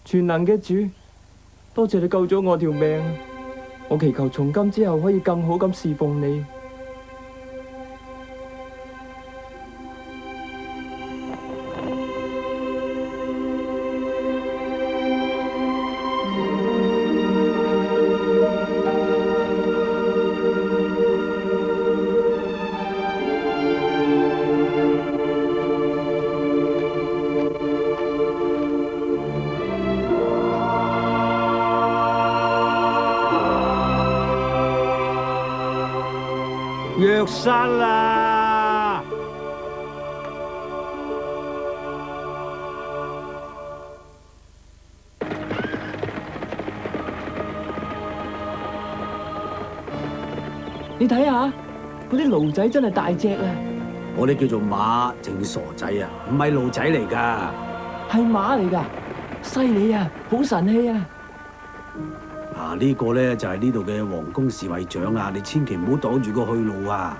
全能嘅主，多謝你救咗我條命，我祈求從今之後可以更好咁侍奉你。約瑟啦！你睇下，嗰啲驢仔真係大隻啊！我哋叫做馬，正傻仔啊，唔係驢仔嚟噶。係馬嚟㗎，犀利啊，好神氣啊！嗱，呢個咧就係呢度嘅皇宮侍衛長啊，你千祈唔好擋住個去路啊！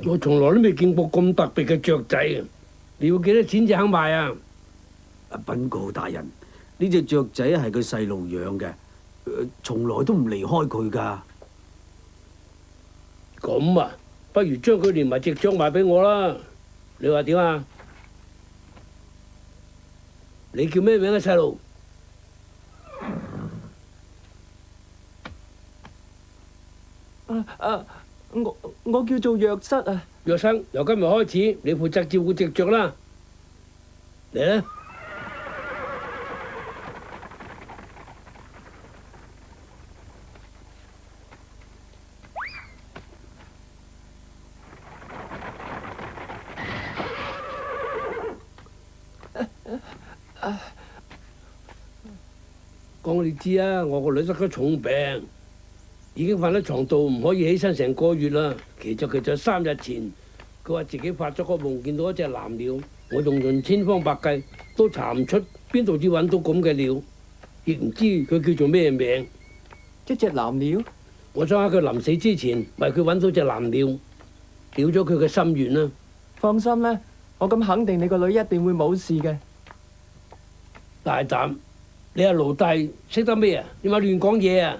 我從來都未見過咁特別嘅雀仔啊！你要幾多錢至肯賣啊？稟告大人，呢隻雀仔係佢細路養嘅，從來都唔離開佢噶。咁啊，不如將佢連埋隻雀賣俾我啦！你話點啊？你叫咩名啊，細路？我叫做約瑟啊。約瑟，由今日開始，你負責照顧隻雀啦。嚟啦！講你知啊，我個女得咗重病，已經瞓喺床度，唔可以起身成個月啦。其實3日前，佢話自己發咗個夢，見到一隻藍鳥。我用盡千方百計都查唔出邊度至揾到咁嘅鳥，亦唔知佢叫做咩名。一隻藍鳥？我想喺佢臨死之前為佢揾到隻藍鳥，了咗佢嘅心願啦。放心啦，我咁肯定你個女一定會冇事嘅。大膽！你阿奴隸識得咩啊？你咪亂講嘢啊！